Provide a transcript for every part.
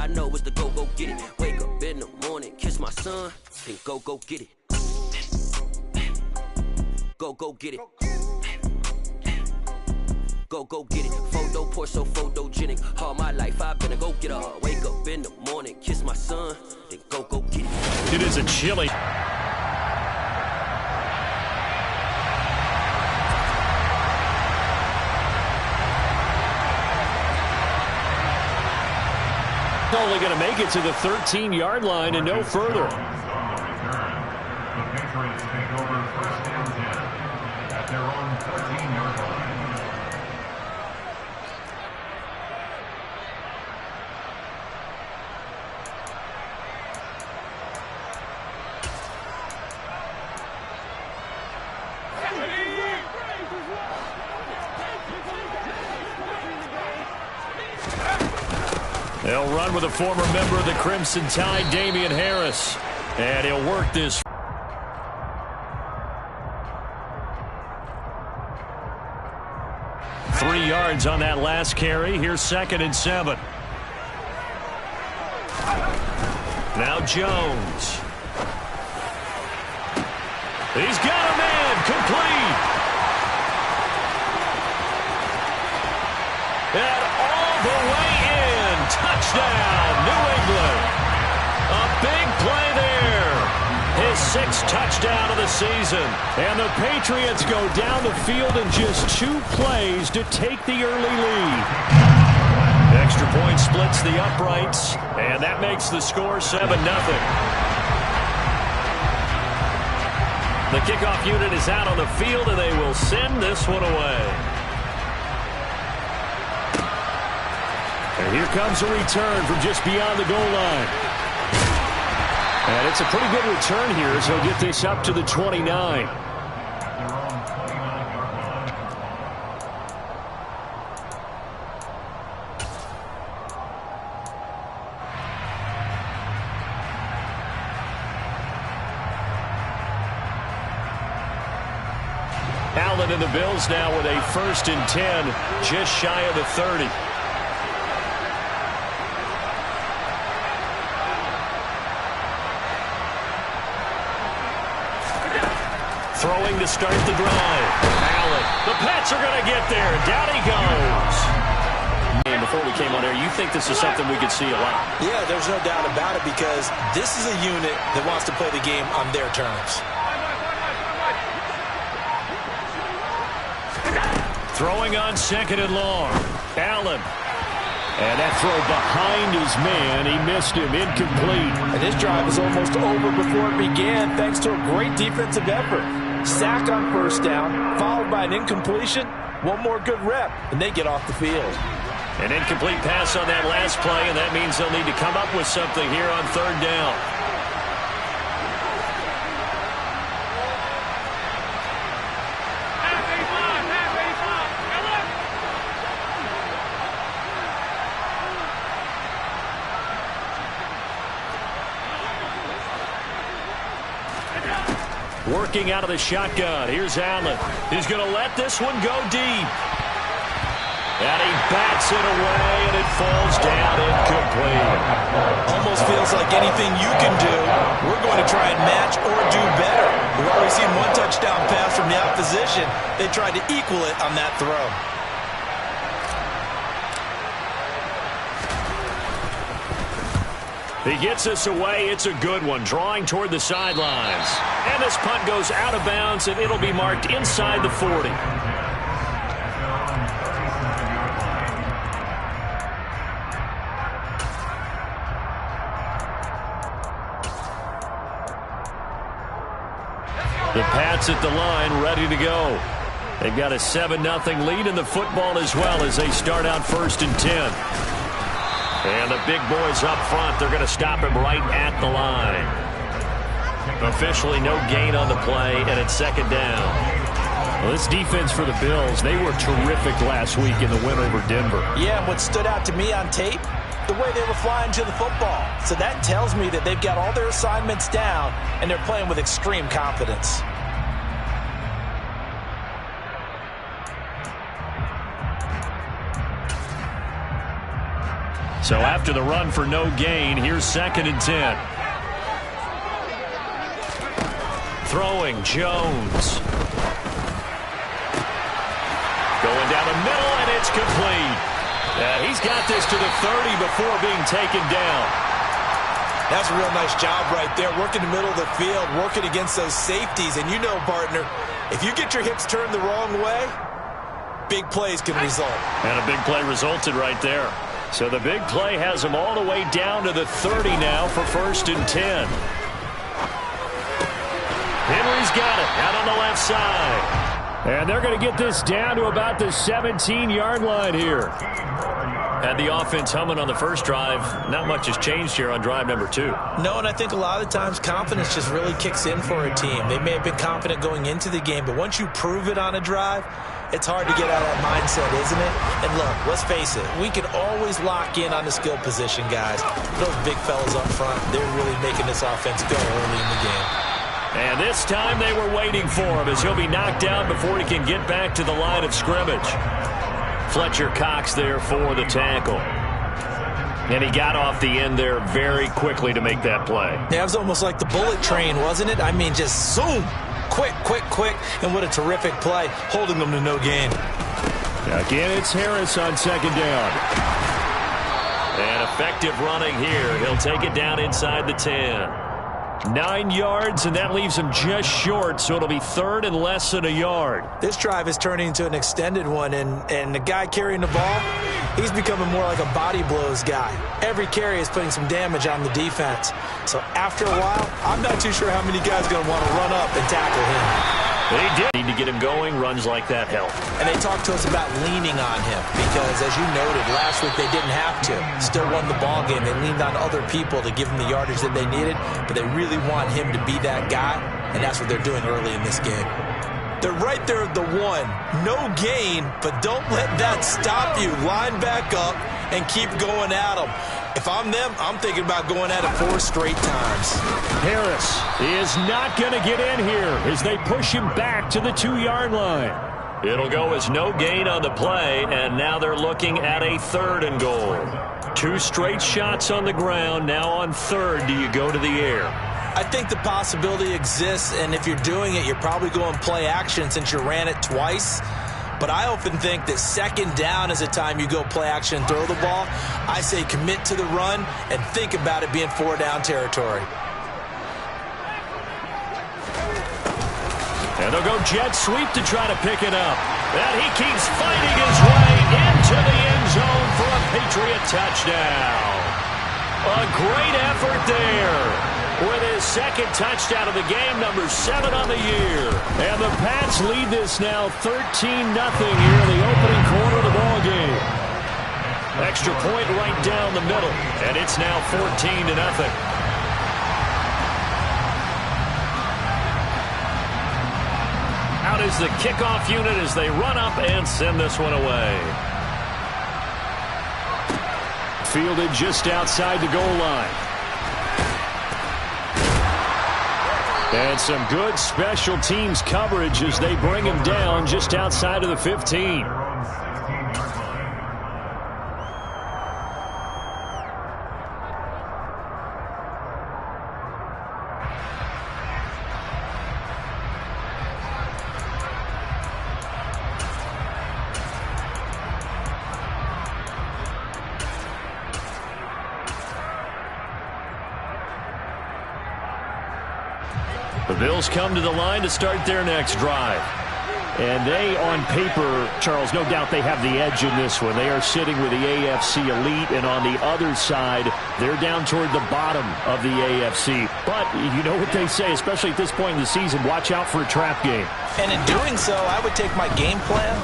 I know is to go get it. Wake up in the morning, kiss my son, then go get it. Go get it. Go get it. Photo poor, so photogenic. All my life I've been a go getter. Wake up in the morning, kiss my son, then go get it. It is a chilly. Only going to make it to the 13-yard line and no further. The Patriots take over first and 10 at their own 13-yard line. They'll run with a former member of the Crimson Tide, Damian Harris. And he'll work this. Three yards on that last carry. Here's 2nd and 7. Now Jones. He's got a man. Complete. And all the way in. Touchdown, New England. A big play there. His 6th touchdown of the season. And the Patriots go down the field in just 2 plays to take the early lead. Extra point splits the uprights, and that makes the score 7-0. The kickoff unit is out on the field, and they will send this one away. And here comes a return from just beyond the goal line. And it's a pretty good return here as he'll get this up to the 29. Allen and the Bills now with a 1st and 10, just shy of the 30. Throwing to start the drive. Allen. The Pats are going to get there. Down he goes. And before we came on air, you think this is something we could see a lot? Yeah, there's no doubt about it because this is a unit that wants to play the game on their terms. Throwing on 2nd and long. Allen. And that throw behind his man. He missed him. Incomplete. And this drive is almost over before it began thanks to a great defensive effort. Sack on 1st down, followed by an incompletion. One more good rep, and they get off the field. An incomplete pass on that last play, and that means they'll need to come up with something here on 3rd down. Working out of the shotgun. Here's Allen. He's going to let this one go deep. And he bats it away, and it falls down incomplete. Almost feels like anything you can do, we're going to try and match or do better. We've already seen one touchdown pass from the opposition. They tried to equal it on that throw. He gets us away. It's a good one. Drawing toward the sidelines. And this punt goes out of bounds, and it'll be marked inside the 40. The Pats at the line, ready to go. They've got a 7-0 lead in the football as well as they start out 1st and 10. And the big boys up front, they're going to stop him right at the line. Officially no gain on the play, and it's 2nd down. Well, this defense for the Bills, they were terrific last week in the win over Denver. Yeah, and what stood out to me on tape, the way they were flying to the football. So that tells me that they've got all their assignments down, and they're playing with extreme confidence. So after the run for no gain, here's 2nd and 10. Throwing Jones. Going down the middle, and it's complete. He's got this to the 30 before being taken down. That's a real nice job right there, working the middle of the field, working against those safeties. And you know, partner, if you get your hips turned the wrong way, big plays can result. And a big play resulted right there. So the big play has him all the way down to the 30 now for 1st and 10. Henry's got it out on the left side. And they're going to get this down to about the 17-yard line here. Had the offense humming on the first drive. Not much has changed here on drive number 2. No, and I think a lot of times confidence just really kicks in for a team. They may have been confident going into the game, but once you prove it on a drive, it's hard to get out of that mindset, isn't it? And look, let's face it, we can always lock in on the skill position, guys. Those big fellas up front, they're really making this offense go early in the game. And this time they were waiting for him as he'll be knocked down before he can get back to the line of scrimmage. Fletcher Cox there for the tackle. And he got off the end there very quickly to make that play. Yeah, it was almost like the bullet train, wasn't it? I mean, just zoom. Quick, quick, quick. And what a terrific play, holding them to no gain. Again, it's Harris on 2nd down. And effective running here. He'll take it down inside the 10. 9 yards, and that leaves him just short, so it'll be 3rd and less than a yard. This drive is turning into an extended one, and the guy carrying the ball, he's becoming more like a body blows guy. Every carry is putting some damage on the defense. So after a while, I'm not too sure how many guys are going to want to run up and tackle him. They did need to get him going. Runs like that help. And they talked to us about leaning on him because, as you noted, last week they didn't have to. Still won the ball game. They leaned on other people to give them the yardage that they needed, but they really want him to be that guy, and that's what they're doing early in this game. They're right there at the 1. No gain, but don't let that stop you. Line back up and keep going at them. If I'm them, I'm thinking about going at it 4 straight times. Harris is not going to get in here as they push him back to the 2-yard line. It'll go as no gain on the play, and now they're looking at a 3rd and goal. 2 straight shots on the ground. Now on 3rd, do you go to the air? I think the possibility exists, and if you're doing it, you're probably going play action since you ran it twice. But I often think that 2nd down is the time you go play action and throw the ball. I say commit to the run and think about it being 4-down territory. And they'll go jet sweep to try to pick it up. And he keeps fighting his way into the end zone for a Patriot touchdown. A great effort there. With his 2nd touchdown of the game, number 7 on the year. And the Pats lead this now 13-0 here in the opening quarter of the ball game. Extra point right down the middle, and it's now 14-0. Out is the kickoff unit as they run up and send this one away. Fielded just outside the goal line. And some good special teams coverage as they bring him down just outside of the 15. The Bills come to the line to start their next drive. And they, on paper, Charles, no doubt they have the edge in this one. They are sitting with the AFC elite, and on the other side, they're down toward the bottom of the AFC. But you know what they say, especially at this point in the season, watch out for a trap game. And in doing so, I would take my game plan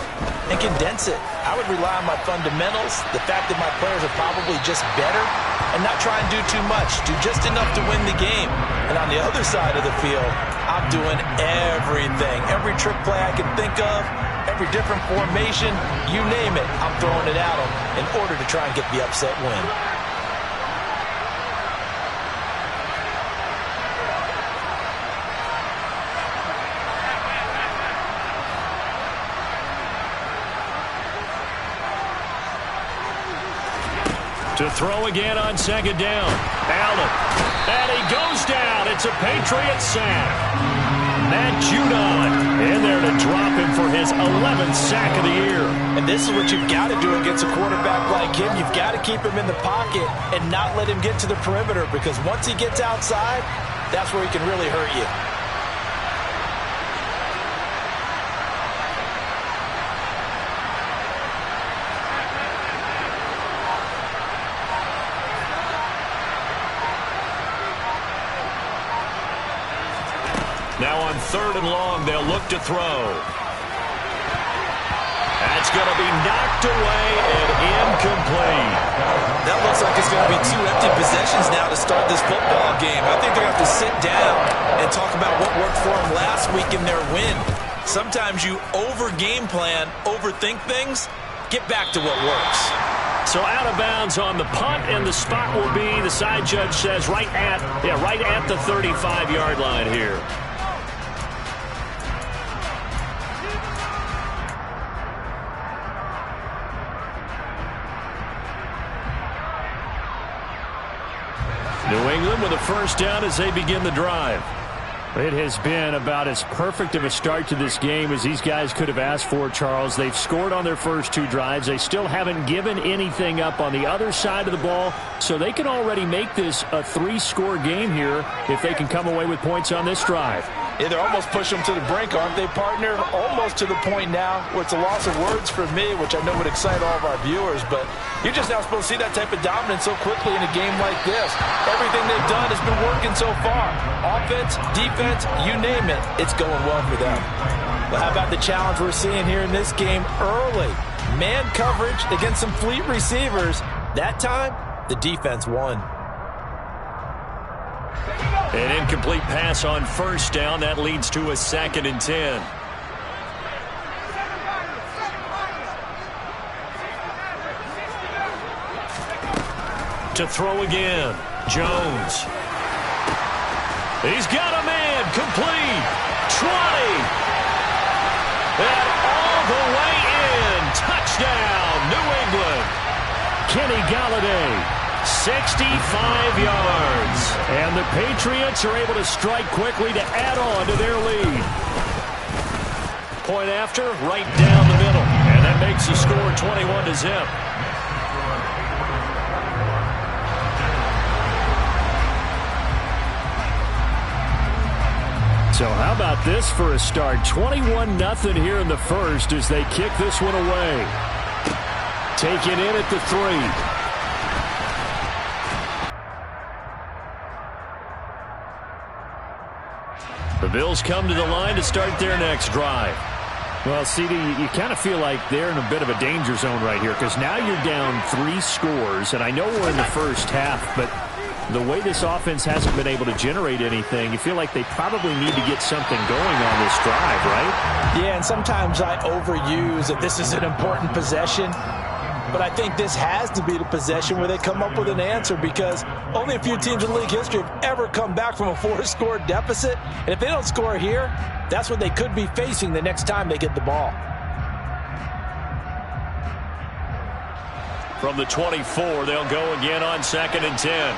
and condense it. I would rely on my fundamentals, the fact that my players are probably just better, and not try and do too much. Do just enough to win the game. And on the other side of the field, I'm doing everything. Every trick play I can think of, every different formation, you name it, I'm throwing it at them in order to try and get the upset win. To throw again on second down. Allen. And he goes down. It's a Patriots sack. Matt Judon in there to drop him for his 11th sack of the year. And this is what you've got to do against a quarterback like him. You've got to keep him in the pocket and not let him get to the perimeter, because once he gets outside, that's where he can really hurt you. Now on 3rd and long, they'll look to throw. That's going to be knocked away and incomplete. That looks like it's going to be 2 empty possessions now to start this football game. I think they're going to have to sit down and talk about what worked for them last week in their win. Sometimes you over-game plan, overthink things, get back to what works. So out of bounds on the punt, and the spot will be, the side judge says, right at the 35-yard line here. New England with a first down as they begin the drive. It has been about as perfect of a start to this game as these guys could have asked for, Charles. They've scored on their first 2 drives. They still haven't given anything up on the other side of the ball, so they can already make this a 3-score game here if they can come away with points on this drive. Yeah, they're almost pushing them to the brink, aren't they, partner? Almost to the point now where it's a loss of words for me, which I know would excite all of our viewers, but you're just not supposed to see that type of dominance so quickly in a game like this. Everything they've done has been working so far. Offense, defense, you name it, it's going well for them. Well, how about the challenge we're seeing here in this game early? Man coverage against some fleet receivers. That time, the defense won. An incomplete pass on first down. That leads to a 2nd and 10. To throw again. Jones. He's got a man. Complete. 20. And all the way in. Touchdown, New England. Kenny Galladay. 65 yards. And the Patriots are able to strike quickly to add on to their lead. Point after, right down the middle. And that makes the score 21-0. So how about this for a start? 21-0 here in the first as they kick this one away. Taken in at the 3. The Bills come to the line to start their next drive. Well, CD, you kind of feel like they're in a bit of a danger zone right here because now you're down 3 scores, and I know we're in the first half, but the way this offense hasn't been able to generate anything, you feel like they probably need to get something going on this drive, right? Yeah, and sometimes I overuse that this is an important possession. But I think this has to be the possession where they come up with an answer, because only a few teams in league history have ever come back from a 4-score deficit. And if they don't score here, that's what they could be facing the next time they get the ball. From the 24, they'll go again on 2nd and 10.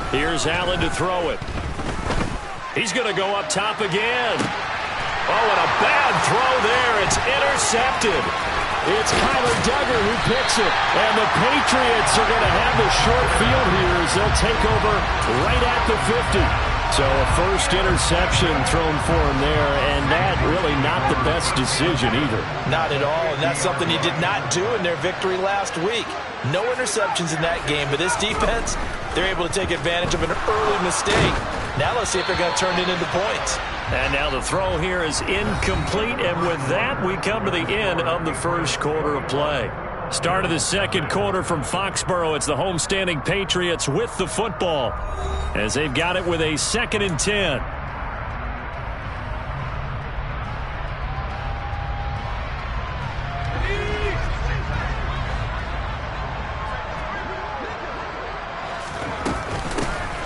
Here's Allen to throw it. He's going to go up top again. Oh, and a bad throw there. It's intercepted. It's Kyler Duggar who picks it. And the Patriots are going to have the short field here as they'll take over right at the 50. So a first interception thrown for him there, and that really not the best decision either. Not at all, and that's something he did not do in their victory last week. No interceptions in that game, but this defense, they're able to take advantage of an early mistake. Now let's see if they're going to turn it into points. And now the throw here is incomplete, and with that, we come to the end of the first quarter of play. Start of the second quarter from Foxborough. It's the homestanding Patriots with the football as they've got it with a 2nd and 10.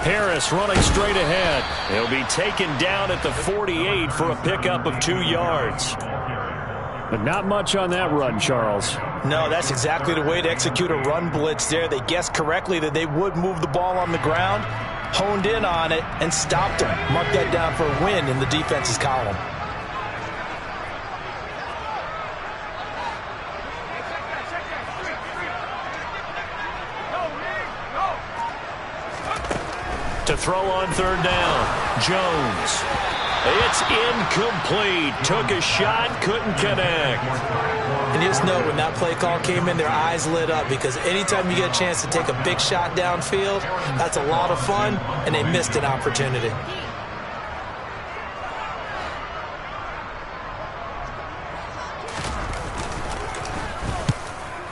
Harris running straight ahead. He'll be taken down at the 48 for a pickup of 2 yards. But not much on that run, Charles. No, that's exactly the way to execute a run blitz there. They guessed correctly that they would move the ball on the ground, honed in on it, and stopped them. Mark that down for a win in the defense's column. To throw on third down, Jones. It's incomplete. Took a shot, couldn't connect. And you just know when that play call came in, their eyes lit up, because anytime you get a chance to take a big shot downfield, that's a lot of fun, and they missed an opportunity.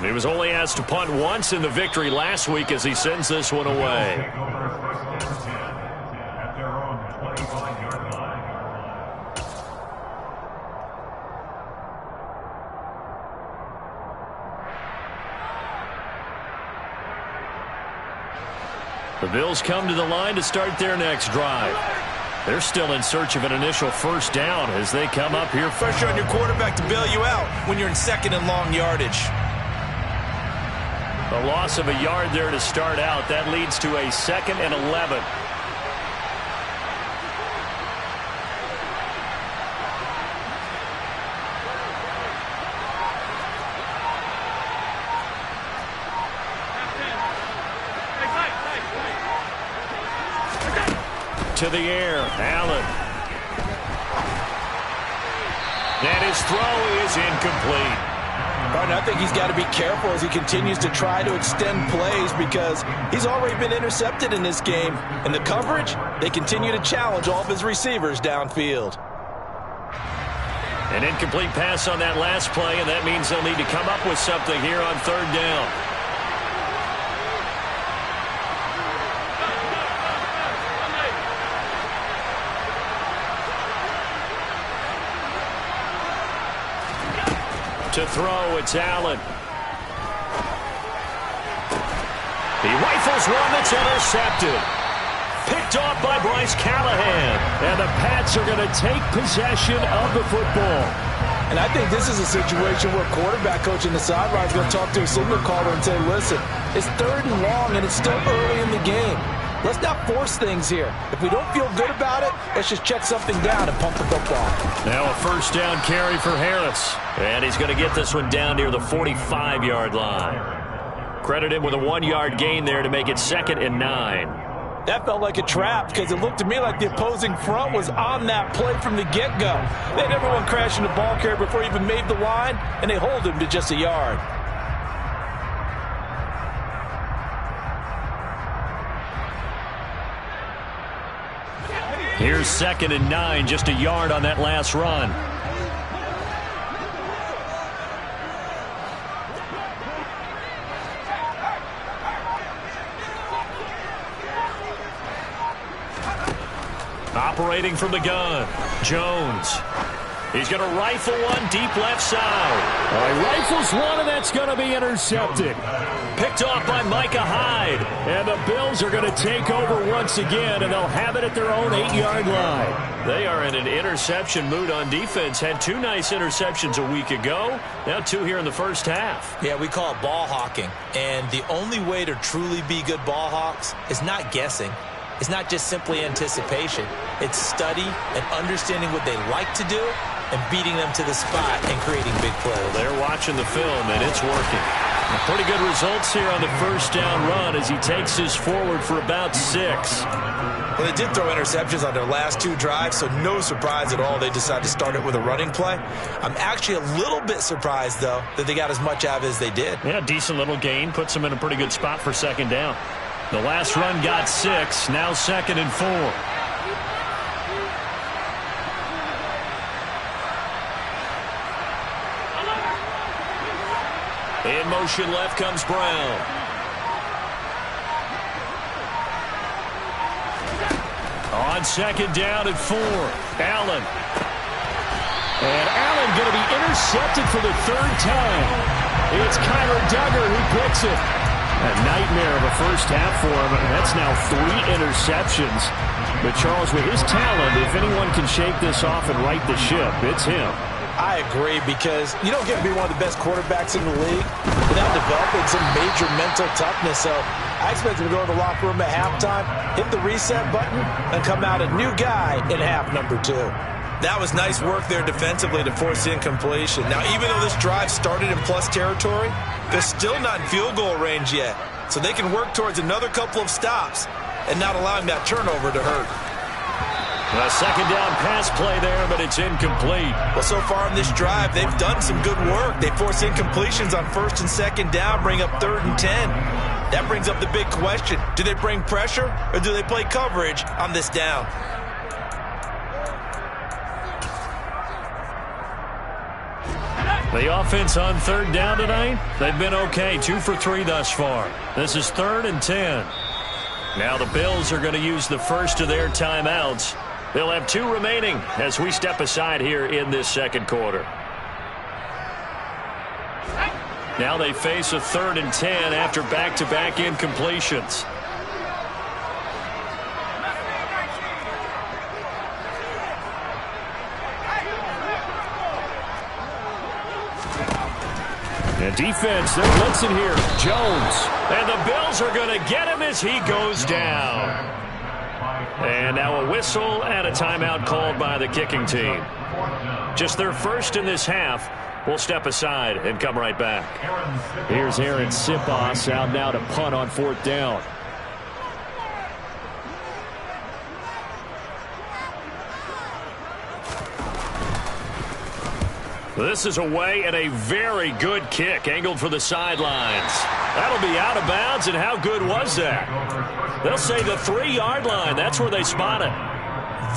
He was only asked to punt once in the victory last week as he sends this one away. At their own 25-yard line. The Bills come to the line to start their next drive. They're still in search of an initial first down as they come up here. Pressure on your quarterback to bail you out when you're in second and long yardage. A loss of a yard there to start out. That leads to a 2nd and 11. To the air, Allen. And his throw is incomplete. I think he's got to be careful as he continues to try to extend plays, because he's already been intercepted in this game. And the coverage, they continue to challenge all of his receivers downfield. An incomplete pass on that last play, and that means they'll need to come up with something here on third down. To throw, it's Allen. He rifles one that's intercepted. Picked off by Bryce Callahan. And the Pats are going to take possession of the football. And I think this is a situation where quarterback coach in the sideline is going to talk to a signal caller and say, listen, it's 3rd and long and it's still early in the game. Let's not force things here. If we don't feel good about it, let's just check something down and pump the football. Now a first down carry for Harris. And he's going to get this one down near the 45-yard line. Credit him with a 1-yard gain there to make it 2nd and 9. That felt like a trap, because it looked to me like the opposing front was on that play from the get-go. They had everyone crashing the ball carrier before he even made the line, and they hold him to just a yard. Here's 2nd and 9, just a yard on that last run. Operating from the gun, Jones. He's going to rifle one deep left side. He rifles one, and that's going to be intercepted. Picked off by Micah Hyde. And the Bills are going to take over once again, and they'll have it at their own 8-yard line. They are in an interception mood on defense. Had 2 nice interceptions a week ago. Now 2 here in the first half. Yeah, we call it ball hawking. And the only way to truly be good ball hawks is not guessing. It's not just simply anticipation. It's study and understanding what they like to do and beating them to the spot and creating big plays. They're watching the film, and it's working. Pretty good results here on the first down run as he takes this forward for about 6. Well, they did throw interceptions on their last 2 drives, so no surprise at all they decided to start it with a running play. I'm actually a little bit surprised, though, that they got as much out of it as they did. Yeah, decent little gain. Puts them in a pretty good spot for 2nd down. The last run got 6, now 2nd and 4. In motion left comes Brown. On 2nd down at 4, Allen. And Allen going to be intercepted for the 3rd time. It's Kyler Duggar who picks it. A nightmare of a first half for him. That's now 3 interceptions. But Charles, with his talent, if anyone can shake this off and right the ship, it's him. I agree, because you don't get to be one of the best quarterbacks in the league without developing some major mental toughness. So I expect him to go to the locker room at halftime, hit the reset button, and come out a new guy in half number 2. That was nice work there defensively to force incompletion. Now, even though this drive started in plus territory, they're still not in field goal range yet. So they can work towards another couple of stops and not allowing that turnover to hurt. A second down pass play there, but it's incomplete. Well, so far in this drive, they've done some good work. They force incompletions on 1st and 2nd down, bring up 3rd and 10. That brings up the big question. Do they bring pressure or do they play coverage on this down? The offense on 3rd down tonight, they've been okay. 2 for 3 thus far. This is 3rd and 10. Now the Bills are going to use the first of their timeouts. They'll have 2 remaining as we step aside here in this second quarter. Now they face a 3rd and 10 after back-to-back incompletions. And defense, they're blitzing here. Jones. And the Bills are going to get him as he goes down. And now a whistle and a timeout called by the kicking team. Just their first in this half. We'll step aside and come right back. Here's Aaron Sipos out now to punt on 4th down. This is away and a very good kick angled for the sidelines. That'll be out of bounds, and how good was that? They'll say the 3-yard line. That's where they spot it.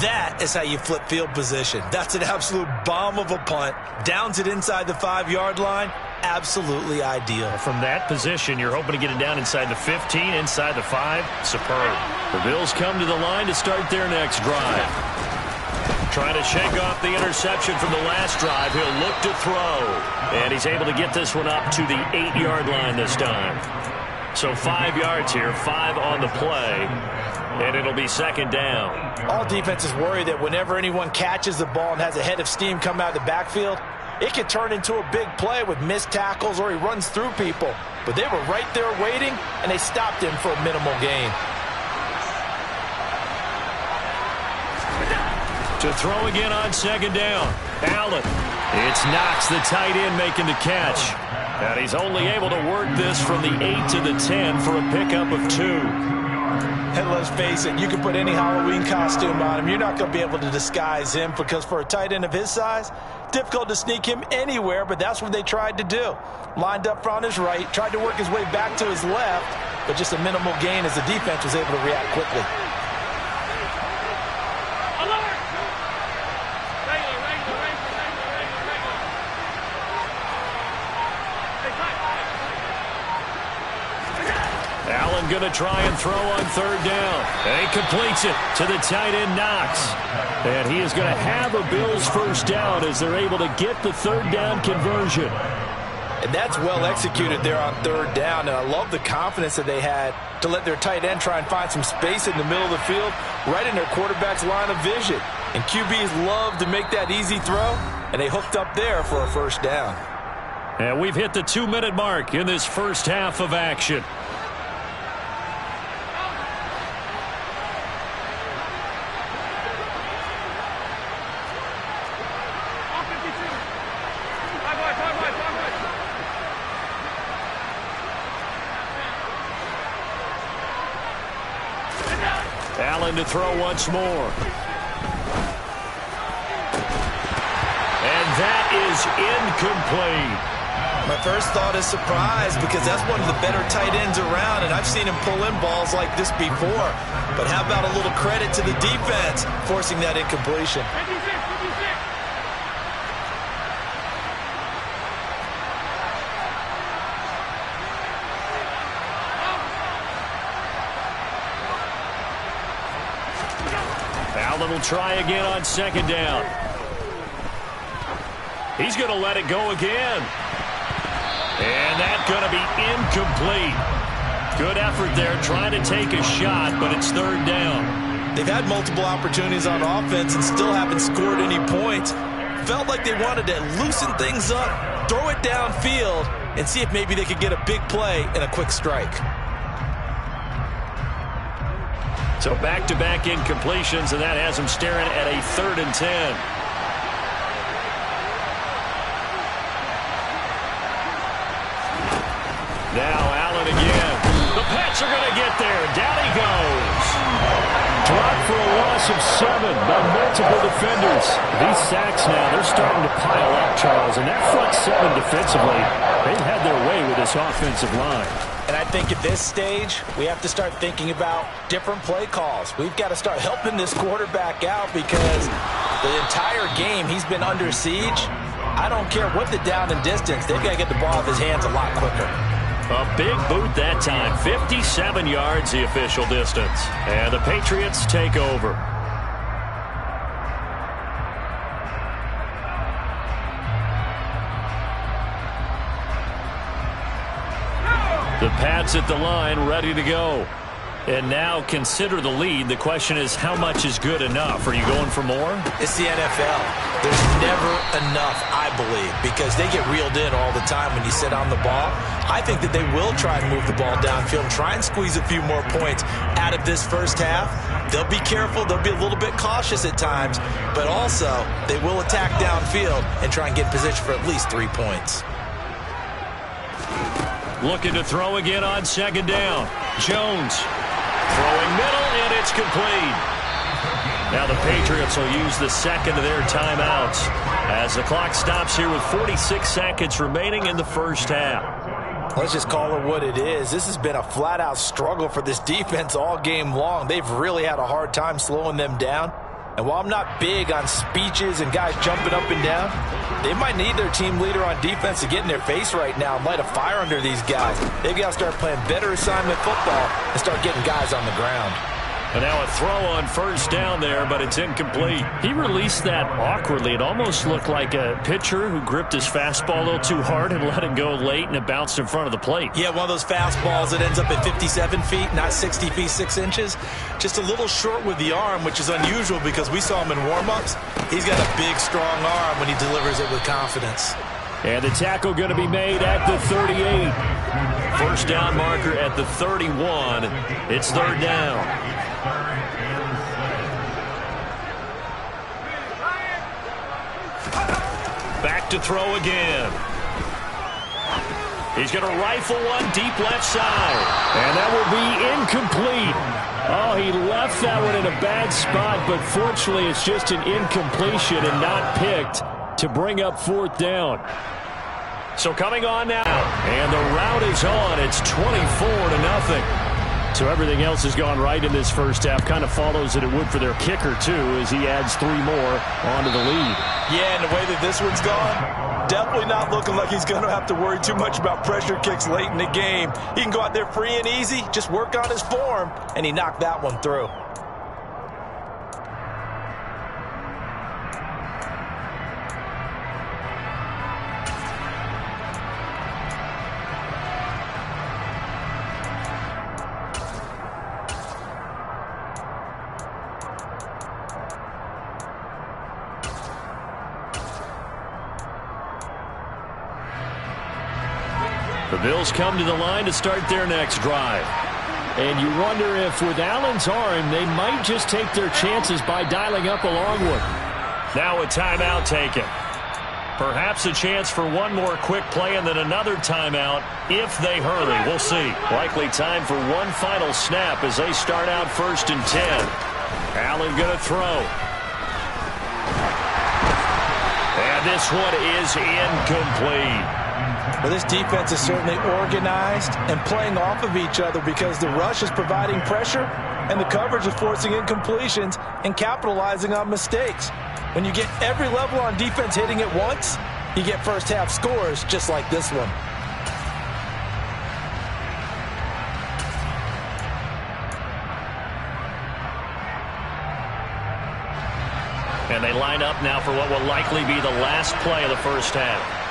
That is how you flip field position. That's an absolute bomb of a punt. Downs it inside the 5-yard line. Absolutely ideal. From that position, you're hoping to get it down inside the 15, inside the 5. Superb. The Bills come to the line to start their next drive. Trying to shake off the interception from the last drive. He'll look to throw. And he's able to get this one up to the 8-yard line this time. So 5 yards here, 5 on the play. And it'll be 2nd down. All defenses worry that whenever anyone catches the ball and has a head of steam come out of the backfield, it can turn into a big play with missed tackles or he runs through people. But they were right there waiting, and they stopped him for a minimal gain. To throw again on 2nd down. Allen. It's Knox, the tight end, making the catch. And he's only able to work this from the 8 to the 10 for a pickup of 2. And let's face it, you can put any Halloween costume on him. You're not going to be able to disguise him, because for a tight end of his size, difficult to sneak him anywhere, but that's what they tried to do. Lined up on his right, tried to work his way back to his left, but just a minimal gain as the defense was able to react quickly. Allen going to try and throw on 3rd down. And he completes it to the tight end, Knox. And he is going to have a Bills first down as they're able to get the 3rd down conversion. And that's well executed there on 3rd down. And I love the confidence that they had to let their tight end try and find some space in the middle of the field, right in their quarterback's line of vision. And QBs love to make that easy throw, and they hooked up there for a first down. And we've hit the 2-minute mark in this first half of action. Allen to throw once more. And that is incomplete. My first thought is surprise, because that's one of the better tight ends around, and I've seen him pull in balls like this before. But how about a little credit to the defense forcing that incompletion? Allen will try again on 2nd down. He's going to let it go again. And that's going to be incomplete. Good effort there, trying to take a shot, but it's third down. They've had multiple opportunities on offense and still haven't scored any points. Felt like they wanted to loosen things up, throw it downfield, and see if maybe they could get a big play and a quick strike. So back-to-back incompletions, and that has them staring at a 3rd and 10. Now Allen again. The Pats are going to get there. Down he goes. Dropped for a loss of 7 by multiple defenders. These sacks now, they're starting to pile up, Charles. And that front 7 defensively, they've had their way with this offensive line. And I think at this stage, we have to start thinking about different play calls. We've got to start helping this quarterback out because the entire game he's been under siege. I don't care what the down and distance. They've got to get the ball out of his hands a lot quicker. A big boot that time. 57 yards the official distance. And the Patriots take over. The Pats at the line, ready to go. And now consider the lead. The question is, how much is good enough? Are you going for more? It's the NFL. There's never enough, I believe, because they get reeled in all the time when you sit on the ball. I think that they will try and move the ball downfield, try and squeeze a few more points out of this first half. They'll be careful. They'll be a little bit cautious at times, but also they will attack downfield and try and get in position for at least 3 points. Looking to throw again on 2nd down. Jones throwing middle, and it's complete. Now the Patriots will use the second of their timeouts as the clock stops here with 46 seconds remaining in the first half. Let's just call it what it is. This has been a flat-out struggle for this defense all game long. They've really had a hard time slowing them down. And while I'm not big on speeches and guys jumping up and down, they might need their team leader on defense to get in their face right now and light a fire under these guys. They've got to start playing better assignment football and start getting guys on the ground. And now a throw on 1st down there, but it's incomplete. He released that awkwardly. It almost looked like a pitcher who gripped his fastball a little too hard and let it go late, and it bounced in front of the plate. Yeah, one of those fastballs that ends up at 57 feet, not 60 feet, 6 inches. Just a little short with the arm, which is unusual because we saw him in warm-ups. He's got a big, strong arm when he delivers it with confidence. And the tackle going to be made at the 38. 1st down marker at the 31. It's 3rd down. Back to throw again. He's going to rifle one deep left side. And that will be incomplete. Oh, he left that one in a bad spot, but fortunately it's just an incompletion and not picked to bring up 4th down. So coming on now, and the route is on. It's 24-0. So everything else has gone right in this first half. Kind of follows that it would for their kicker, too, as he adds 3 more onto the lead. Yeah, and the way that this one's gone, definitely not looking like he's going to have to worry too much about pressure kicks late in the game. He can go out there free and easy, just work on his form, and he knocked that one through. The Bills come to the line to start their next drive. And you wonder if with Allen's arm, they might just take their chances by dialing up a long one. Now a timeout taken. Perhaps a chance for one more quick play and then another timeout if they hurry. We'll see. Likely time for one final snap as they start out 1st and 10. Allen going to throw. And this one is incomplete. Well, this defense is certainly organized and playing off of each other because the rush is providing pressure and the coverage is forcing incompletions and capitalizing on mistakes. When you get every level on defense hitting at once, you get first half scores just like this one. And they line up now for what will likely be the last play of the first half.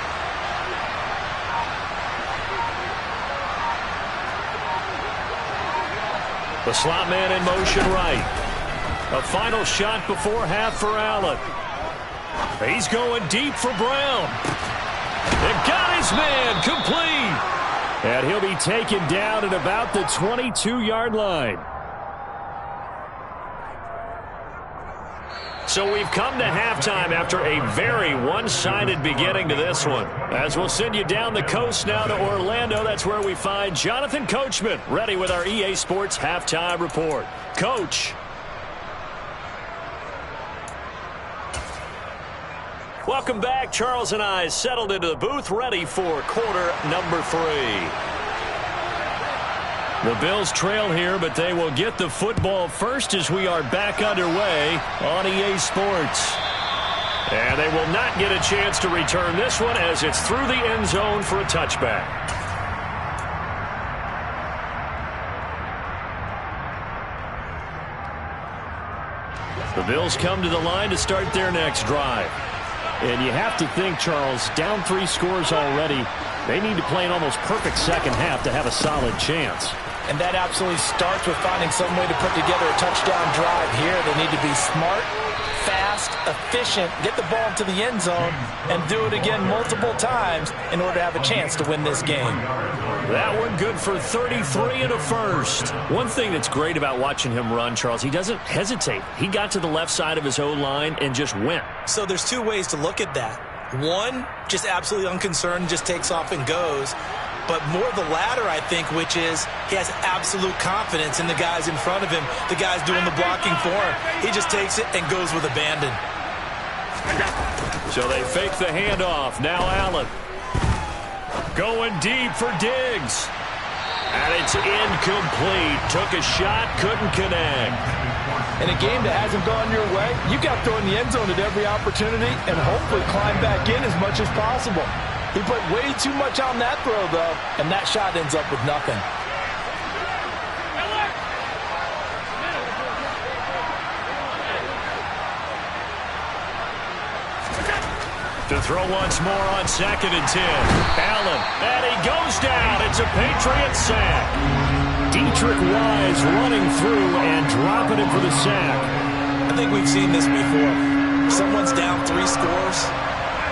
The slot man in motion right. A final shot before half for Allen. He's going deep for Brown. They've got his man complete. And he'll be taken down at about the 22-yard line. So we've come to halftime after a very one-sided beginning to this one. As we'll send you down the coast now to Orlando, that's where we find Jonathan Coachman ready with our EA Sports Halftime Report. Coach. Welcome back. Charles and I settled into the booth ready for quarter number 3. The Bills trail here, but they will get the football first as we are back underway on EA Sports. And they will not get a chance to return this one as it's through the end zone for a touchback. The Bills come to the line to start their next drive. And you have to think, Charles, down 3 scores already. They need to play an almost perfect second half to have a solid chance. And that absolutely starts with finding some way to put together a touchdown drive here. They need to be smart, fast, efficient, get the ball to the end zone, and do it again multiple times in order to have a chance to win this game. That one good for 33 and a first. One thing that's great about watching him run, Charles, he doesn't hesitate. He got to the left side of his O-line and just went. So there's 2 ways to look at that. One, just absolutely unconcerned, just takes off and goes. But more the latter, I think, which is he has absolute confidence in the guys in front of him, the guys doing the blocking for him. He just takes it and goes with abandon. So they fake the handoff. Now Allen. Going deep for Diggs. And it's incomplete. Took a shot, couldn't connect. In a game that hasn't gone your way, you got to throw in the end zone at every opportunity and hopefully climb back in as much as possible. He put way too much on that throw, though, and that shot ends up with nothing. To throw once more on 2nd and 10. Allen, and he goes down. It's a Patriot sack. Dietrich Wise running through and dropping it for the sack. I think we've seen this before. Someone's down 3 scores.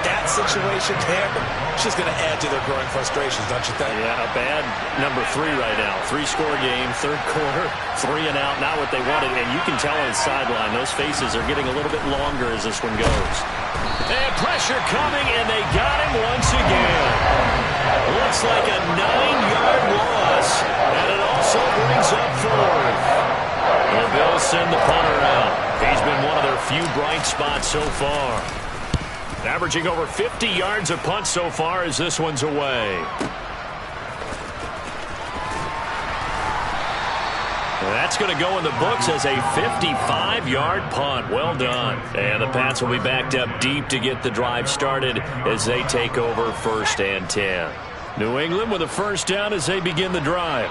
That situation there, it's just going to add to their growing frustrations, don't you think? Yeah, a bad number 3 right now. 3-score game, 3rd quarter, 3 and out, not what they wanted. And you can tell on the sideline, those faces are getting a little bit longer as this one goes. And pressure coming, and they got him once again. Looks like a 9-yard loss, and it also brings up 4th. The Bills send the punter out. He's been one of their few bright spots so far. Averaging over 50 yards a punt so far as this one's away. That's going to go in the books as a 55-yard punt. Well done. And the Pats will be backed up deep to get the drive started as they take over 1st and 10. New England with a first down as they begin the drive.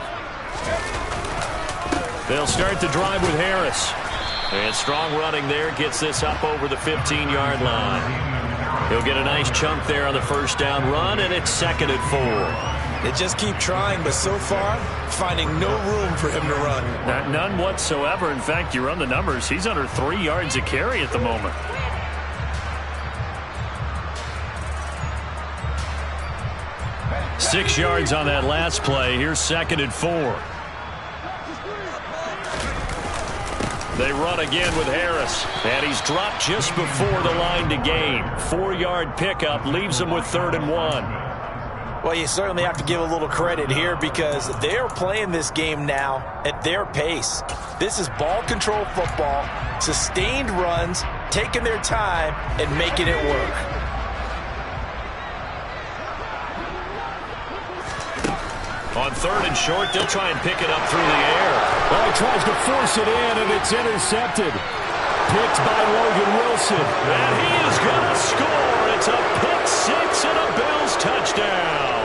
They'll start the drive with Harris. And strong running there gets this up over the 15-yard line. He'll get a nice chunk there on the first down run, and it's 2nd and 4. They just keep trying, but so far, finding no room for him to run. None whatsoever. In fact, you run the numbers. He's under 3 yards a carry at the moment. Six yards on that last play. Here's 2nd and 4. They run again with Harris, and he's dropped just before the line to gain. 4-yard pickup leaves him with 3rd and 1. Well, you certainly have to give a little credit here because they're playing this game now at their pace. This is ball control football, sustained runs, taking their time, and making it work. On 3rd and short, they'll try and pick it up through the air. Well, he tries to force it in, and it's intercepted. Picked by Logan Wilson. And he is going to score. It's a pick 6 and a Bills touchdown.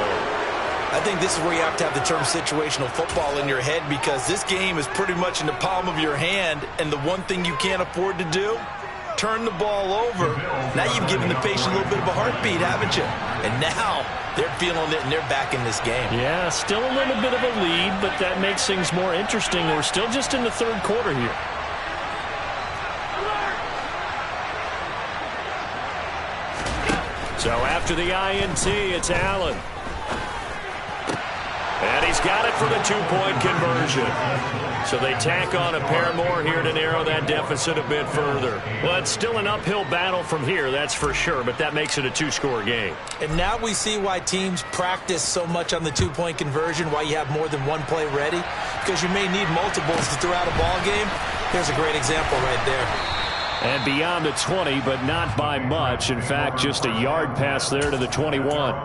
I think this is where you have to have the term situational football in your head because this game is pretty much in the palm of your hand, and the one thing you can't afford to do, turn the ball over. Now you've given the patient a little bit of a heartbeat, haven't you? And now they're feeling it and they're back in this game. Yeah, still a little bit of a lead, but that makes things more interesting. We're still just in the third quarter here. So after the INT, it's Allen. And he's got it for the two-point conversion. So they tack on a pair more here to narrow that deficit a bit further. Well, it's still an uphill battle from here, that's for sure, but that makes it a two-score game. And now we see why teams practice so much on the two-point conversion, why you have more than one play ready, because you may need multiples to throw out a ball game. Here's a great example right there. And beyond the 20, but not by much. In fact, just a yard pass there to the 21.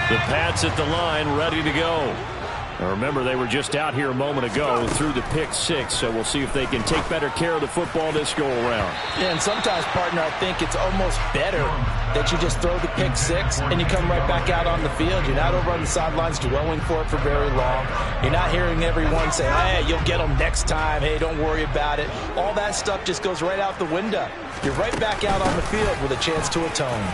The Pats at the line, ready to go. Now remember, they were just out here a moment ago through the pick six, so we'll see if they can take better care of the football this go-around. Yeah, and sometimes, partner, I think it's almost better that you just throw the pick six and you come right back out on the field. You're not over on the sidelines dwelling for it for very long. You're not hearing everyone say, hey, you'll get them next time. Hey, don't worry about it. All that stuff just goes right out the window. You're right back out on the field with a chance to atone.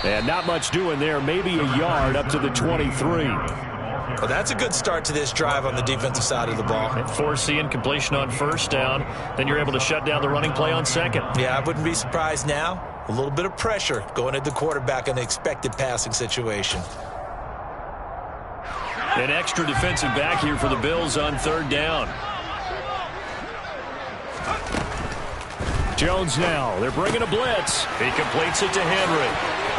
And not much doing there, maybe a yard up to the 23. Well, that's a good start to this drive on the defensive side of the ball. And force the incompletion on first down. Then you're able to shut down the running play on second. Yeah, I wouldn't be surprised now. A little bit of pressure going at the quarterback in an expected passing situation. An extra defensive back here for the Bills on third down. Jones now. They're bringing a blitz. He completes it to Henry.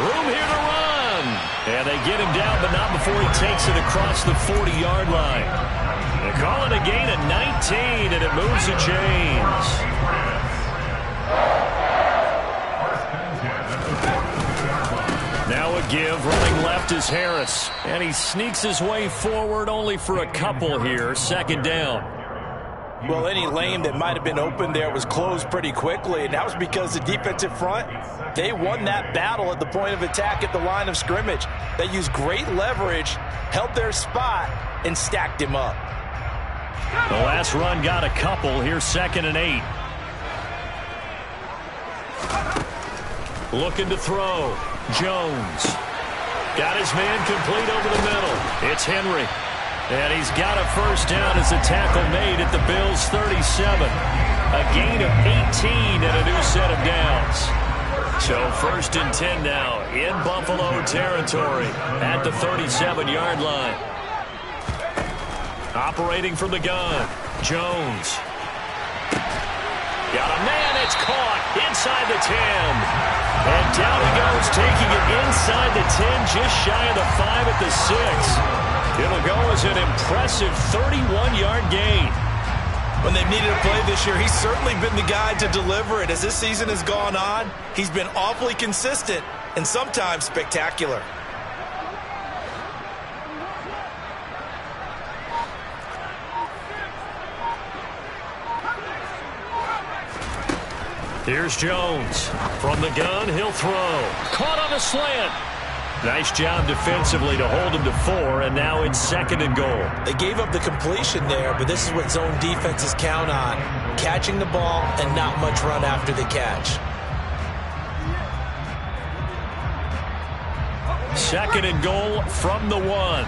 Room here to run. And they get him down, but not before he takes it across the 40-yard line. They call it a gain of 19, and it moves the chains. Now a give. Running left is Harris. And he sneaks his way forward only for a couple here. Second down. Well, any lane that might have been open there was closed pretty quickly, and that was because the defensive front, they won that battle at the point of attack at the line of scrimmage. They used great leverage, held their spot, and stacked him up. The last run got a couple. Here's 2nd and 8. Looking to throw. Jones. Got his man complete over the middle. It's Henry. And he's got a first down as a tackle made at the Bills' 37. A gain of 18 and a new set of downs. So 1st and 10 now in Buffalo territory at the 37-yard line. Operating from the gun, Jones. Got a man, it's caught inside the 10. And down he goes, taking it inside the 10, just shy of the 5 at the 6. It'll go as an impressive 31-yard gain. When they've needed a play this year, he's certainly been the guy to deliver it. As this season has gone on, he's been awfully consistent and sometimes spectacular. Here's Jones. From the gun, he'll throw. Caught on the slant. Nice job defensively to hold him to 4, and now it's 2nd and goal. They gave up the completion there, but this is what zone defenses count on. Catching the ball and not much run after the catch. 2nd and goal from the 1.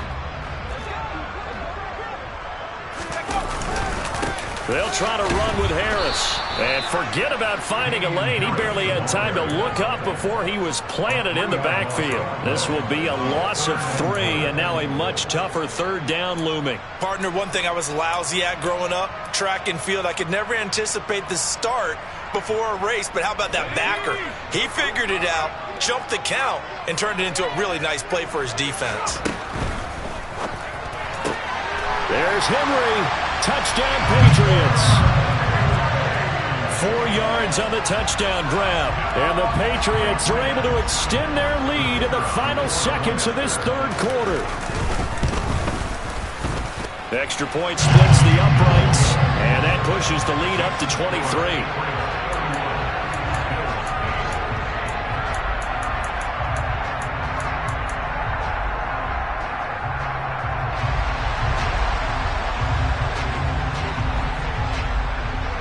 They'll try to run with Harris. And forget about finding a lane. He barely had time to look up before he was planted in the backfield. This will be a loss of 3, and now a much tougher 3rd down looming. Partner, one thing I was lousy at growing up, track and field, I could never anticipate the start before a race, but how about that backer? He figured it out, jumped the count, and turned it into a really nice play for his defense. There's Henry. Touchdown, Patriots. 4 yards on the touchdown grab. And the Patriots are able to extend their lead in the final seconds of this 3rd quarter. Extra point splits the uprights, and that pushes the lead up to 23.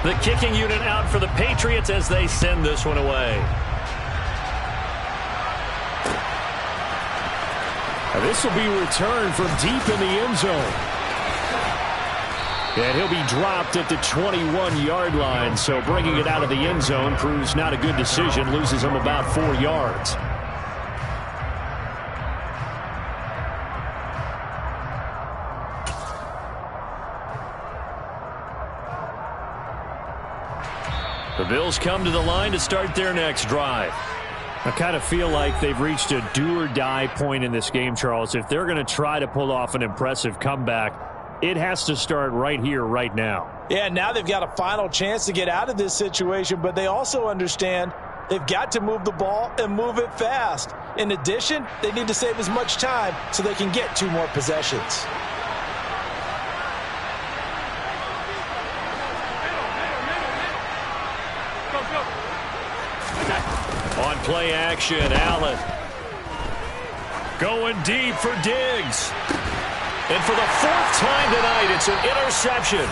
The kicking unit out for the Patriots as they send this one away. Now this will be returned from deep in the end zone. And he'll be dropped at the 21-yard line, so bringing it out of the end zone proves not a good decision, loses him about 4 yards. The Bills come to the line to start their next drive. I kind of feel like they've reached a do-or-die point in this game, Charles. If they're going to try to pull off an impressive comeback, it has to start right here, right now. Yeah, now they've got a final chance to get out of this situation, but they also understand they've got to move the ball and move it fast. In addition, they need to save as much time so they can get 2 more possessions. On play action, Allen. Going deep for Diggs. And for the 4th time tonight, it's an interception.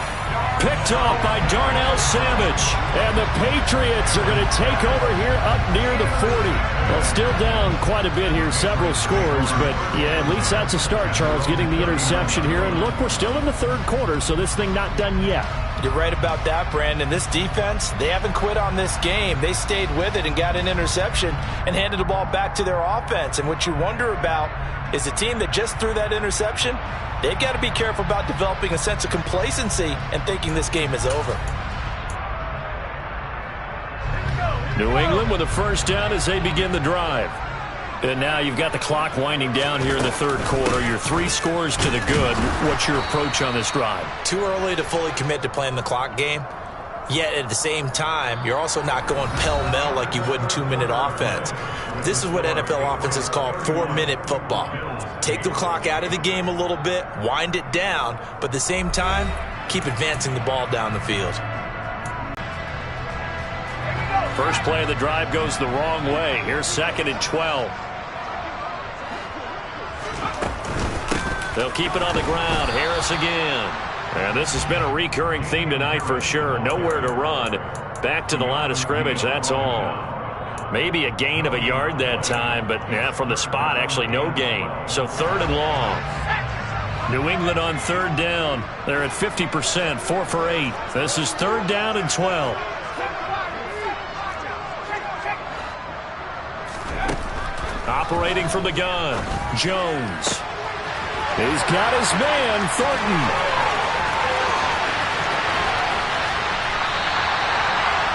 Picked off by Darnell Savage. And the Patriots are going to take over here up near the 40. Well, still down quite a bit here, several scores. But, yeah, at least that's a start, Charles, getting the interception here. And, look, we're still in the 3rd quarter, so this thing not done yet. You're right about that, Brandon. This defense, they haven't quit on this game. They stayed with it and got an interception and handed the ball back to their offense. And what you wonder about is a team that just threw that interception, they've got to be careful about developing a sense of complacency and thinking this game is over. New England with a first down as they begin the drive. And now you've got the clock winding down here in the 3rd quarter. You're 3 scores to the good. What's your approach on this drive? Too early to fully commit to playing the clock game. Yet at the same time, you're also not going pell-mell like you would in 2-minute offense. This is what NFL offenses call 4-minute football. Take the clock out of the game a little bit, wind it down, but at the same time, keep advancing the ball down the field. First play of the drive goes the wrong way. Here's 2nd and 12. They'll keep it on the ground. Harris again. And this has been a recurring theme tonight for sure. Nowhere to run. Back to the line of scrimmage, that's all. Maybe a gain of a yard that time, but yeah, from the spot, actually no gain. So 3rd and long. New England on 3rd down. They're at 50%, 4 for 8. This is 3rd down and 12. Operating from the gun, Jones. He's got his man, Thornton.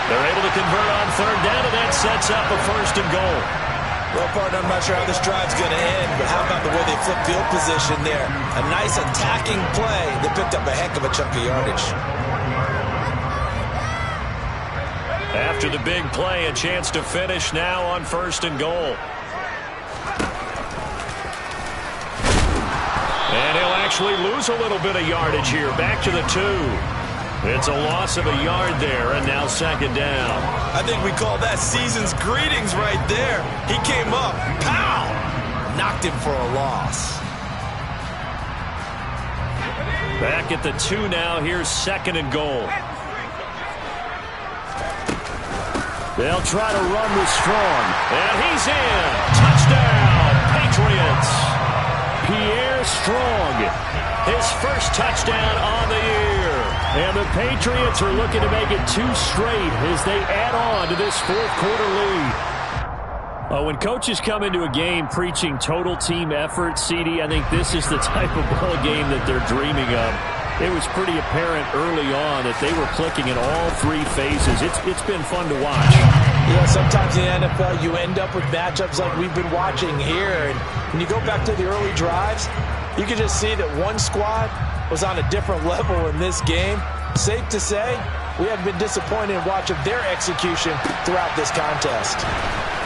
They're able to convert on 3rd down, and that sets up a 1st and goal. Well, partner, I'm not sure how this drive's going to end, but how about the way they flip field position there? A nice attacking play that picked up a heck of a chunk of yardage. After the big play, a chance to finish now on 1st and goal. And he'll actually lose a little bit of yardage here. Back to the 2. It's a loss of a yard there, and now 2nd down. I think we call that season's greetings right there. He came up, pow! Knocked him for a loss. Back at the 2 now. Here's 2nd and goal. They'll try to run with Strong. And he's in. Touchdown, Patriots. Pierre Strong, his first touchdown on the year. And the Patriots are looking to make it 2 straight as they add on to this 4th quarter lead. When coaches come into a game preaching total team effort, CD, I think this is the type of ball game that they're dreaming of. It was pretty apparent early on that they were clicking in all 3 phases. It's been fun to watch. Yeah, sometimes in the NFL you end up with matchups like we've been watching here. And when you go back to the early drives, you can just see that one squad was on a different level in this game. Safe to say, we have been disappointed in watching their execution throughout this contest.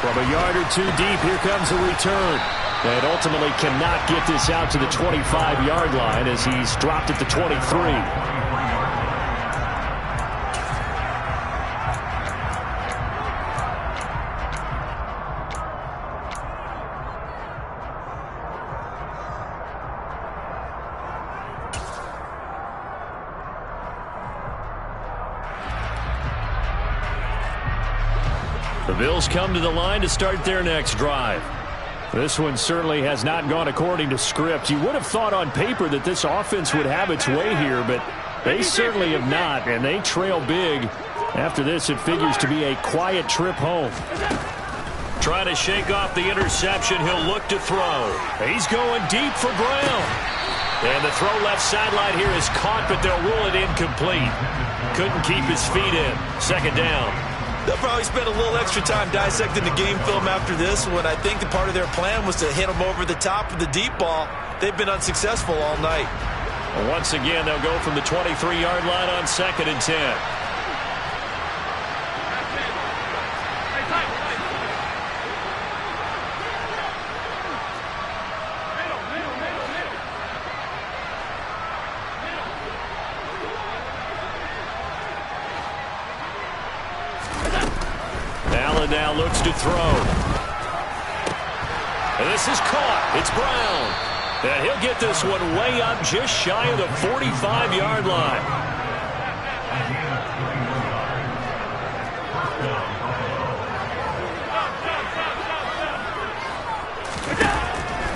From a yard or 2 deep, here comes a return. And ultimately cannot get this out to the 25-yard line as he's dropped at the 23. The Bills come to the line to start their next drive. This one certainly has not gone according to script. You would have thought on paper that this offense would have its way here, but they certainly have not, and they trail big. After this, it figures to be a quiet trip home. Trying to shake off the interception. He'll look to throw. He's going deep for Brown. And the throw left sideline here is caught, but they'll rule it incomplete. Couldn't keep his feet in. Second down. They'll probably spend a little extra time dissecting the game film after this one. I think the part of their plan was to hit them over the top of the deep ball. They've been unsuccessful all night. Well, once again, they'll go from the 23-yard line on 2nd and 10. Allen now looks to throw. And this is caught. It's Brown. And he'll get this one way up just shy of the 45-yard line.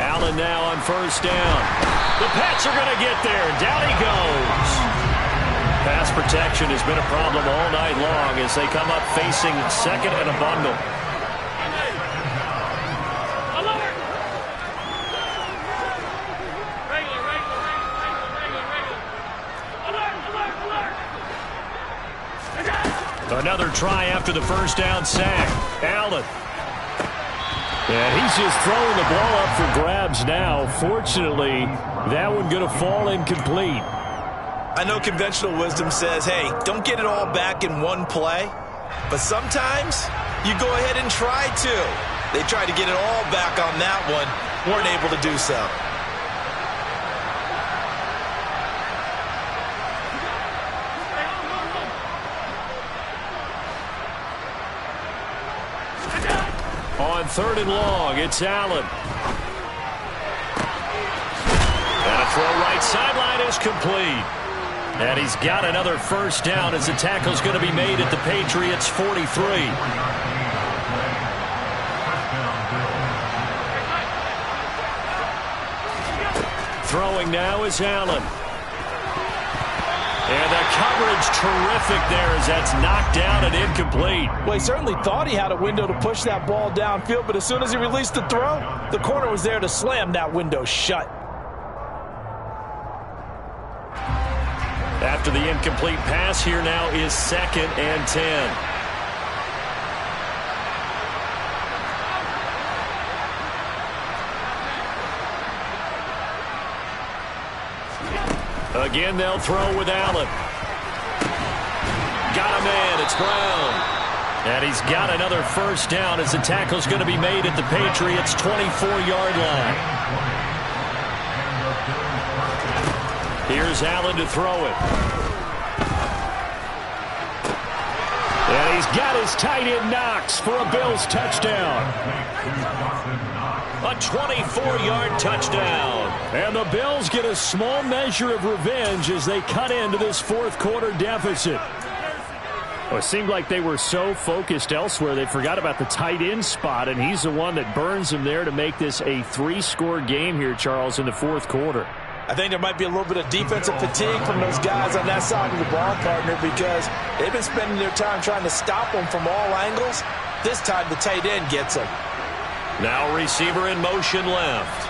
Allen now on first down. The Pats are going to get there. Down he goes. Pass protection has been a problem all night long as they come up facing second and a bundle. Another try after the first down sack. Allen. And he's just throwing the ball up for grabs now. Fortunately, that one going to fall incomplete. I know conventional wisdom says, hey, don't get it all back in one play. But sometimes you go ahead and try to. They tried to get it all back on that one. Weren't able to do so. On 3rd and long, it's Allen. And a throw right sideline is complete. And he's got another first down as the tackle's going to be made at the Patriots' 43. Throwing now is Allen. And the coverage terrific there as that's knocked down and incomplete. Well, he certainly thought he had a window to push that ball downfield, but as soon as he released the throw, the corner was there to slam that window shut. After the incomplete pass, here now is 2nd and 10. Again, they'll throw with Allen. Got a man. It's Brown. And he's got another first down as the tackle's going to be made at the Patriots' 24-yard line. Here's Allen to throw it. And he's got his tight end Knox for a Bills touchdown. A 24-yard touchdown. And the Bills get a small measure of revenge as they cut into this fourth quarter deficit. Well, it seemed like they were so focused elsewhere they forgot about the tight end spot, and he's the one that burns them there to make this a 3-score game here, Charles, in the fourth quarter. I think there might be a little bit of defensive fatigue from those guys on that side of the ball, partner, because they've been spending their time trying to stop them from all angles. This time the tight end gets them. Now receiver in motion left.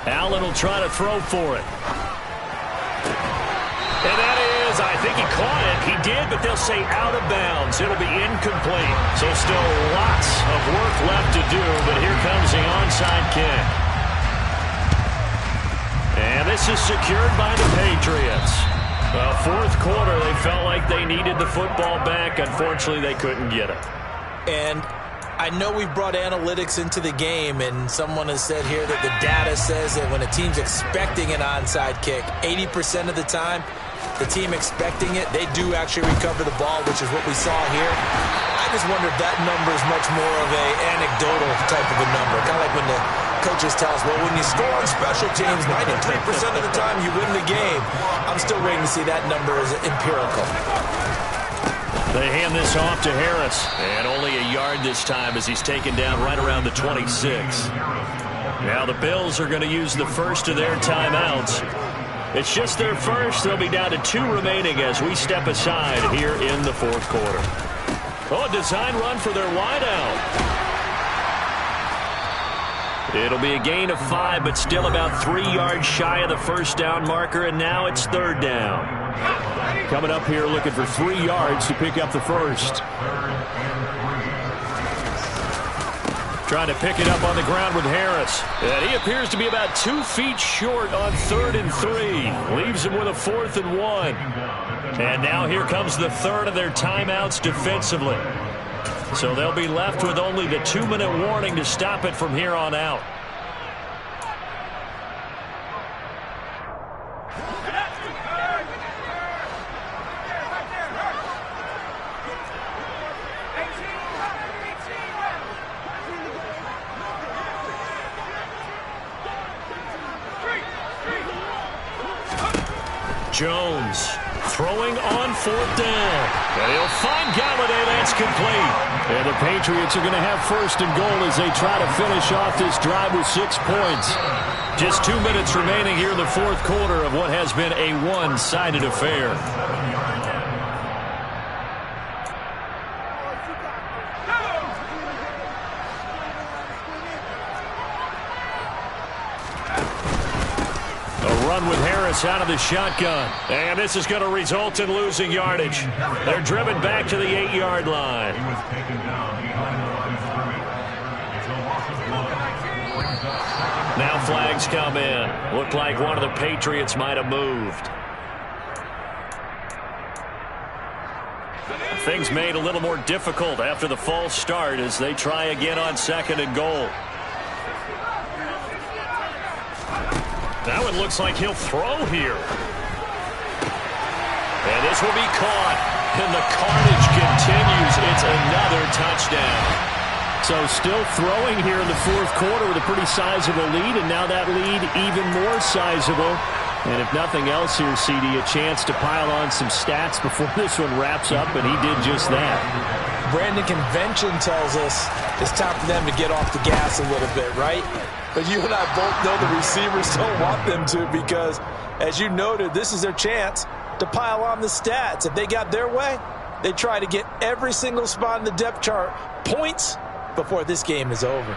Allen will try to throw for it. And that is, I think he caught it. He did, but they'll say out of bounds. It'll be incomplete. So still lots of work left to do, but here comes the onside kick. And this is secured by the Patriots. Well, fourth quarter, they felt like they needed the football back. Unfortunately, they couldn't get it. And I know we've brought analytics into the game, and someone has said here that the data says that when a team's expecting an onside kick, 80% of the time, the team expecting it, they do actually recover the ball, which is what we saw here. I just wonder if that number is much more of a anecdotal type of a number. Kind of like when the coaches tell us, well, when you score on special teams, 93% of the time you win the game. I'm still waiting to see that number as empirical. They hand this off to Harris, and only a yard this time as he's taken down right around the 26. Now the Bills are going to use the first of their timeouts. It's just their first. They'll be down to 2 remaining as we step aside here in the fourth quarter. Oh, a design run for their wideout. It'll be a gain of 5, but still about 3 yards shy of the first down marker, and now it's third down. Coming up here looking for 3 yards to pick up the first. Trying to pick it up on the ground with Harris. And he appears to be about 2 feet short on 3rd and 3. Leaves him with a 4th and 1. And now here comes the third of their timeouts defensively. So they'll be left with only the 2-minute warning to stop it from here on out. Jones throwing on 4th down. And he'll find Galladay. That's complete. And the Patriots are going to have 1st and goal as they try to finish off this drive with 6 points. Just 2 minutes remaining here in the fourth quarter of what has been a one-sided affair. Run with Harris out of the shotgun. And this is going to result in losing yardage. They're driven back to the 8-yard line. He was taken down behind the line of scrimmage. It's a loss of 1. Brings up 2nd. Now flags come in. Looked like one of the Patriots might have moved. Things made a little more difficult after the false start as they try again on 2nd and goal. Now it looks like he'll throw here. And this will be caught. And the carnage continues. It's another touchdown. So still throwing here in the fourth quarter with a pretty sizable lead, and now that lead even more sizable. And if nothing else here, CD, a chance to pile on some stats before this one wraps up, and he did just that. Brandon, convention tells us it's time for them to get off the gas a little bit, right? But you and I both know the receivers don't want them to because, as you noted, this is their chance to pile on the stats. If they got their way, they try to get every single spot in the depth chart points before this game is over.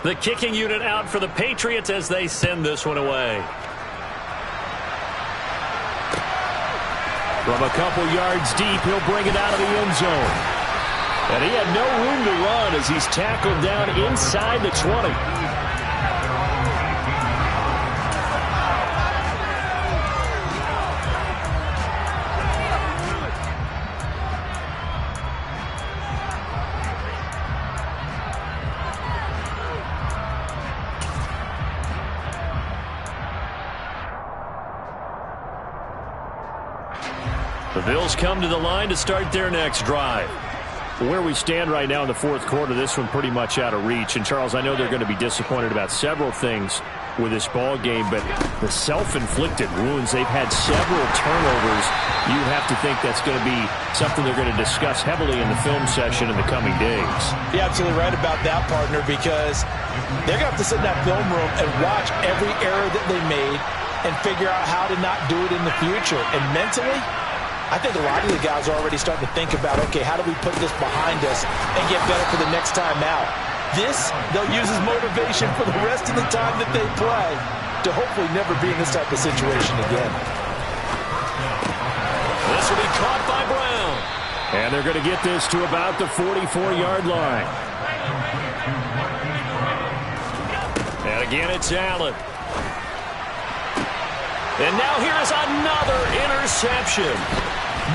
The kicking unit out for the Patriots as they send this one away. From a couple yards deep, he'll bring it out of the end zone. And he had no room to run as he's tackled down inside the 20. The Bills come to the line to start their next drive. Where we stand right now in the fourth quarter, this one pretty much out of reach. And, Charles, I know they're going to be disappointed about several things with this ball game, but the self-inflicted wounds, they've had several turnovers. You have to think that's going to be something they're going to discuss heavily in the film session in the coming days. You're absolutely right about that, partner, because they're going to have to sit in that film room and watch every error that they made and figure out how to not do it in the future. And mentally, I think a lot of the guys are already starting to think about, okay, how do we put this behind us and get better for the next time out? This, they'll use as motivation for the rest of the time that they play to hopefully never be in this type of situation again. This will be caught by Brown. And they're going to get this to about the 44-yard line. And again, it's Allen. And now here's another interception.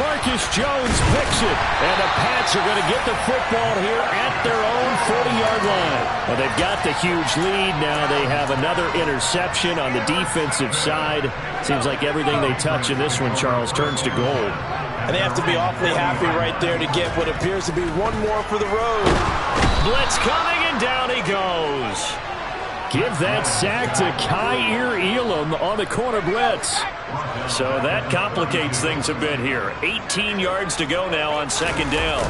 Marcus Jones picks it. And the Pats are going to get the football here at their own 40-yard line. Well, they've got the huge lead. Now they have another interception on the defensive side. Seems like everything they touch in this one, Charles, turns to gold. And they have to be awfully happy right there to get what appears to be one more for the road. Blitz coming, and down he goes. Give that sack to Kaiir Elam on the corner blitz. So that complicates things a bit here. 18 yards to go now on second down.